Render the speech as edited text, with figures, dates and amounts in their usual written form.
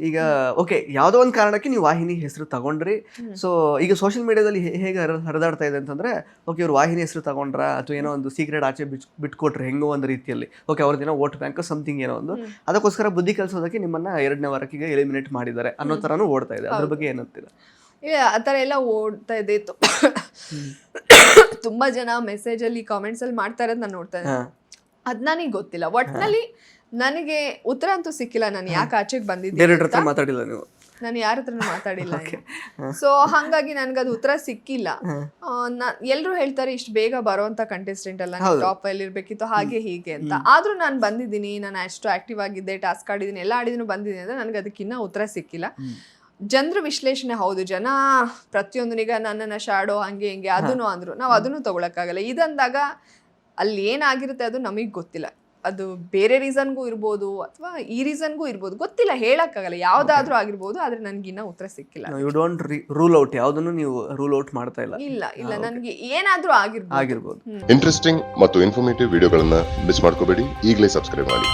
ಈಗ ಓಕೆ ಯಾವುದೋ ಒಂದು ಕಾರಣಕ್ಕೆ ನೀವು ವಾಹಿನಿ ಹೆಸರು ತಗೊಂಡ್ರಿ. ಸೊ ಈಗ ಸೋಷಿಯಲ್ ಮೀಡಿಯಾದಲ್ಲಿ ಹೇಗೆ ಹರಿದಾಡ್ತಾ ಇದೆ ಅಂತಂದ್ರೆ, ಓಕೆ ಇವ್ರು ವಾಹಿನಿ ಹೆಸರು ತಗೊಂಡ್ರ ಅಥವಾ ಏನೋ ಒಂದು ಸೀಕ್ರೆಟ್ ಆಚೆ ಬಿಟ್ಕೊಟ್ರೆ ಹೆಂಗೋ ಒಂದು ರೀತಿಯಲ್ಲಿ, ಓಕೆ ಅವ್ರದ್ದೇನೋ ವೋಟ್ ಬ್ಯಾಂಕ್ ಸಮಥಿಂಗ್ ಏನೋ ಒಂದು, ಅದಕ್ಕೋಸ್ಕರ ಬುದ್ಧಿ ಕಲಿಸೋದಕ್ಕೆ ನಿಮ್ಮನ್ನ 2ನೇ ವಾರಕ್ಕೆ ಈಗ ಎಲಿಮಿನೇಟ್ ಮಾಡಿದ್ದಾರೆ ಅನ್ನೋ ತರನೂ ಓಡ್ತಾ ಇದೆ. ಅದ್ರ ಬಗ್ಗೆ ಏನಂತೀರ? ಆ ಥರ ಎಲ್ಲ ಓಡ್ತಾ ಇದೆ. ತುಂಬಾ ಜನ ಮೆಸೇಜ್ ಅಲ್ಲಿ ಕಾಮೆಂಟ್ಸ್ ಅಲ್ಲಿ ಮಾಡ್ತಾ ಇರೋದು ನಾನು ನೋಡ್ತಾ ಇದ್ದೆ. ಅದ್ ನನಗೆ ಗೊತ್ತಿಲ್ಲ, ಒಟ್ನಲ್ಲಿ ನನಗೆ ಉತ್ತರ ಅಂತೂ ಸಿಕ್ಕಿಲ್ಲ. ನಾನು ಯಾಕೆ ಆಚೆಗೆ ಬಂದಿದ್ದೆ ಮಾತಾಡಿಲ್ಲ ನೀವು? ನಾನು ಯಾರ ಹತ್ರನೂ ಮಾತಾಡಿಲ್ಲ. ಸೊ ಹಾಗಾಗಿ ನನ್ಗದು ಉತ್ತರ ಸಿಕ್ಕಿಲ್ಲ. ಎಲ್ರು ಹೇಳ್ತಾರೆ ಇಷ್ಟು ಬೇಗ ಬರೋಂತ ಕಂಟೆಸ್ಟೆಂಟ್ ಅಲ್ಲ, ಟಾಪ್ ಅಲ್ಲಿ ಇರ್ಬೇಕಿತ್ತು ಹಾಗೆ ಹೀಗೆ ಅಂತ. ಆದ್ರೂ ನಾನು ಬಂದಿದ್ದೀನಿ, ನಾನು ಅಷ್ಟು ಆಕ್ಟಿವ್ ಆಗಿದ್ದೆ, ಟಾಸ್ಕ್ ಆಡಿದ್ದೀನಿ, ಎಲ್ಲ ಆಡಿದ್ದೀನಿ, ಬಂದಿದ್ದೀನಿ ಅಂದ್ರೆ ನನಗೆ ಅದಕ್ಕಿನ್ನ ಉತ್ತರ ಸಿಕ್ಕಿಲ್ಲ. ಜನರ ವಿಶ್ಲೇಷಣೆ ಹೌದು, ಜನ ಪ್ರತಿಯೊಂದನಿಗ ನನ್ನನ್ನ ಶಾಡೋ ಹಂಗೆ ಹಿಂಗೆ ಅದನ್ನು ಅಂದ್ರು, ನಾವು ಅದನ್ನು ತಗೊಳಕ್ಕಾಗಲ್ಲ. ಇದಂದಾಗ ಅಲ್ಲಿ ಏನಾಗಿರುತ್ತೆ ಅದು ನಮಗ್ ಗೊತ್ತಿಲ್ಲ. ಅದು ಬೇರೆ ರೀಸನ್ಗೂ ಇರ್ಬೋದು ಅಥವಾ ಈ ರೀಸನ್ಗೂ ಇರ್ಬೋದು, ಗೊತ್ತಿಲ್ಲ, ಹೇಳಕ್ಕಾಗಲ್ಲ. ಯಾವ್ದಾದ್ರೂ ಆಗಿರ್ಬೋದು. ಆದ್ರೆ ನನ್ಗಿನ್ನ ಉತ್ತರ ಸಿಕ್ಕಿಲ್ಲ. ಯು ಡೋಂಟ್ ರೂಲ್ ಔಟ್, ಯಾವ್ದನ್ನು ನೀವು ರೂಲ್ ಔಟ್ ಮಾಡ್ತಾ ಇಲ್ಲ? ಇಲ್ಲ ನನ್ಗೆ ಏನಾದ್ರೂ ಆಗಿರ್ಬೋದು. ಇಂಟ್ರೆಸ್ಟಿಂಗ್ ಮತ್ತು ಇನ್ಫಾರ್ಮೇಟಿವ್ ವಿಡಿಯೋಗಳನ್ನ ಮಿಸ್ ಮಾಡ್ಕೋಬೇಡಿ. ಈಗಲೇ ಸಬ್ಸ್ಕ್ರೈಬ್ ಮಾಡಿ.